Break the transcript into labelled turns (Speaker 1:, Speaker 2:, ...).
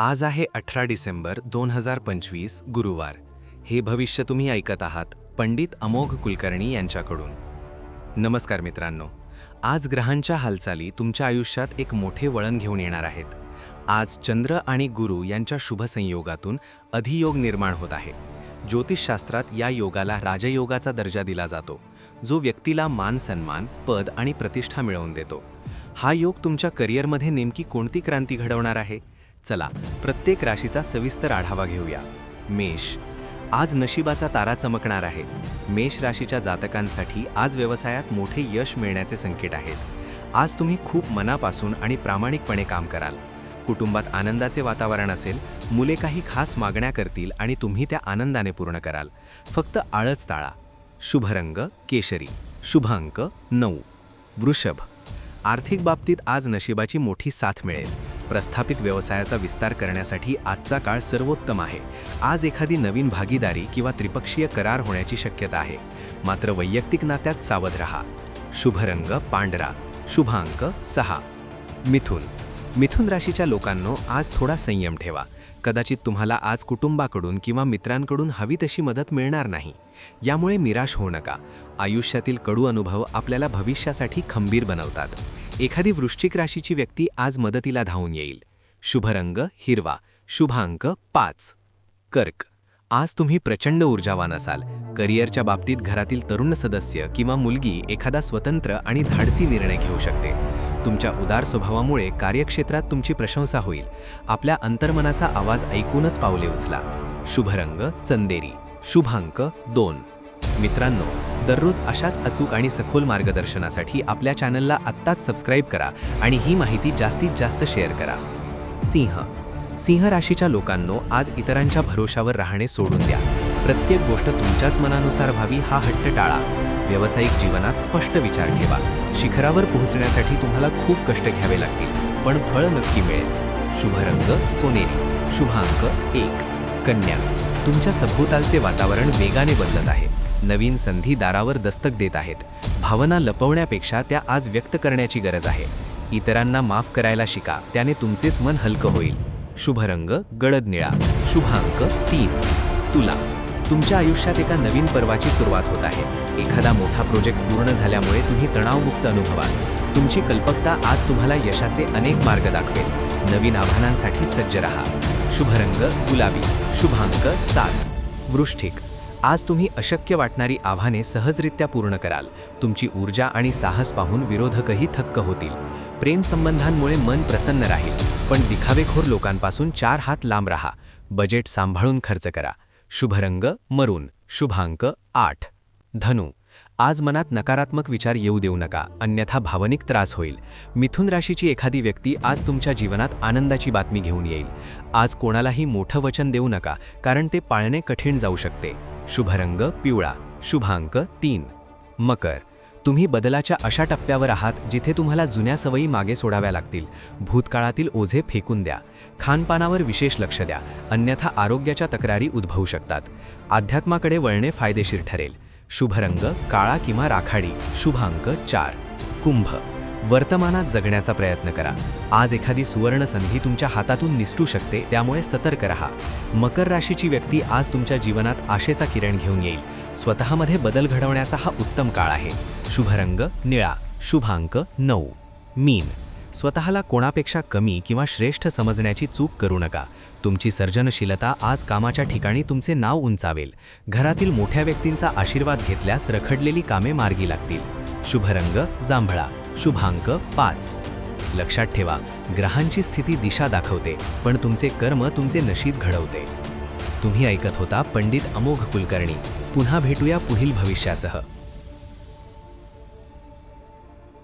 Speaker 1: आज आहे 18 डिसेंबर 2025 गुरुवार. हे भविष्य तुम्ही ऐकत आहात पंडित अमोघ कुलकर्णी यांच्याकडून. नमस्कार मित्रांनो. आज ग्रहांच्या हालचाली तुमच्या आयुष्यात एक मोठे वळण घेऊन येणार आहेत. आज चंद्र आणि गुरु यांच्या शुभ संयोगातून अधियोग निर्माण होत आहे. ज्योतिषशास्त्रात या योगाला राजयोगाचा दर्जा दिला जातो, जो व्यक्तीला मान सन्मान, पद आणि प्रतिष्ठा मिळवून देतो. हा योग तुमच्या करिअरमध्ये नेमकी कोणती क्रांती घडवणार आहे? चला प्रत्येक राशीचा सविस्तर आढावा घेऊया. मेष. आज नशिबाचा तारा चमकणार आहे. मेष राशीच्या जातकांसाठी आज व्यवसायात मोठे यश मिळण्याचे संकेत आहेत. आज तुम्ही खूप मनापासून आणि प्रामाणिकपणे काम कराल. कुटुंबात आनंदाचे वातावरण असेल. मुले काही खास मागण्या करतील आणि तुम्ही त्या आनंदाने पूर्ण कराल. फक्त आळस टाळा. शुभ रंग केशरी. शुभ अंक 9. वृषभ. आर्थिक बाबतीत आज नशिबाची मोठी साथ मिळेल. प्रस्थापित व्यवसायाचा विस्तार करण्यासाठी आजचा काळ सर्वोत्तम आहे. आज एखादी नवीन भागीदारी किंवा त्रिपक्षीय करार होण्याची शक्यता आहे. मात्र वैयक्तिक नात्यात सावध राहा. शुभ रंग पांढरा. शुभ अंक 6. मिथुन. मिथुन राशीच्या लोकांनो, आज थोडा संयम ठेवा. कदाचित तुम्हाला आज कुटुंबाकडून किंवा मित्रांकडून हवी तशी मदत मिळणार नाही. यामुळे निराश होऊ नका. आयुष्यातील कडू अनुभव आपल्याला भविष्यासाठी खंबीर बनवतात. एखादी वृश्चिक राशीची व्यक्ती आज मदतीला धावून येईल. शुभ रंग हिरवा. शुभ अंक 5. कर्क. आज तुम्ही प्रचंड ऊर्जावान असाल. करिअरच्या बाबतीत घरातील तरुण सदस्य किंवा मुलगी एखादा स्वतंत्र आणि धाडसी निर्णय घेऊ शकते. तुमच्या उदार स्वभावामुळे कार्यक्षेत्रात तुमची प्रशंसा होईल. आपल्या अंतर्मनाचा आवाज ऐकूनच पावले उचला. शुभ रंग चंदेरी. शुभ अंक 2. मित्रांनो, दररोज अशाच अचूक आणि सखोल मार्गदर्शनासाठी आपल्या चॅनलला आत्ताच सबस्क्राईब करा आणि ही माहिती जास्तीत जास्त शेअर करा. सिंह. सिंह राशीच्या लोकांनो, आज इतरांच्या भरोशावर राहणे सोडून द्या. प्रत्येक गोष्ट तुमच्याच मनानुसार व्हावी हा हट्ट टाळा. व्यावसायिक जीवनात स्पष्ट विचार ठेवा. शिखरावर पोहोचण्यासाठी तुम्हाला खूप कष्ट घ्यावे लागतील, पण फळ नक्की मिळेल. शुभ रंग सोनेरी. शुभ अंक 1. कन्या. तुमच्या सभोवतालचे वातावरण वेगाने बदलत आहे. नवीन संधी दारावर दस्तक देत आहेत. भावना लपवण्यापेक्षा त्या आज व्यक्त करण्याची गरज आहे. इतरांना माफ करायला शिका, त्याने तुमचेच मन हलकं होईल. शुभ रंग गडद निळा. शुभ अंक 3. तुला. तुमच्या आयुष्यात एका नवीन पर्वाची सुरुवात होत आहे. एखादा मोठा प्रोजेक्ट पूर्ण झाल्यामुळे तुम्ही तणावमुक्त अनुभवाल. तुमची कल्पकता आज तुम्हाला यशाचे अनेक मार्ग दाखवेल. नवीन आव्हानांसाठी सज्ज रहा. शुभ रंग गुलाबी. शुभ अंक 7. वृश्चिक. आज तुम्ही अशक्य वाटणारी आव्हाने सहजरित्या पूर्ण कराल. तुमची ऊर्जा आणि साहस पाहून विरोधकही थक्क होतील. प्रेम संबंधांमुळे मन प्रसन्न राहील, पण दिखावेखोर लोकांपासून 4 हात लांब राहा. बजेट सांभाळून खर्च करा. शुभ रंग मरून. शुभ अंक 8. धनु. आज मनात नकारात्मक विचार येऊ देऊ नका, अन्यथा भावनिक त्रास होईल. मिथुन राशीची एखादी व्यक्ती आज तुमच्या जीवनात आनंदाची बातमी घेऊन येईल. आज कोणालाही मोठं वचन देऊ नका, कारण ते पाळणे कठीण जाऊ शकते. शुभ रंग पिवळा. शुभ अंक 3. मकर. तुम्ही बदलाच्या अशा टप्प्यावर आहात जिथे तुम्हाला जुन्या सवयी मागे सोडाव्या लागतील. भूतकाळातील ओझे फेकून द्या. खानपानावर विशेष लक्ष द्या, अन्यथा आरोग्याच्या तक्रारी उद्भवू शकतात. अध्यात्माकडे वळणे फायदेशीर ठरेल. शुभ रंग काळा किंवा राखाडी. शुभ अंक 4. कुंभ. वर्तमानात जगण्याचा प्रयत्न करा. आज एखादी सुवर्ण संधी तुमच्या हातातून निसटू शकते, त्यामुळे सतर्क रहा. मकर राशीची व्यक्ती आज तुमच्या जीवनात आशेचा किरण घेऊन येईल. स्वतःमध्ये बदल घडवण्याचा हा उत्तम काळ आहे. शुभ रंग निळा. शुभ अंक 9. मीन. स्वतःला कोणापेक्षा कमी किंवा श्रेष्ठ समजण्याची चूक करू नका. तुमची सर्जनशीलता आज कामाच्या ठिकाणी तुमचे नाव उंचावेल. घरातील मोठ्या व्यक्तींचा आशीर्वाद घेतल्यास रखडलेली कामे मार्गी लागतील. शुभ रंग जांभळा. शुभ अंक 5. लक्षात ठेवा, ग्रहांची स्थिती दिशा दाखवते, पण तुमचे कर्म तुमचे नशीब घडवते. तुम्ही ऐकत होता पंडित अमोघ कुलकर्णी. पुन्हा भेटूया पुढील भविष्यासह.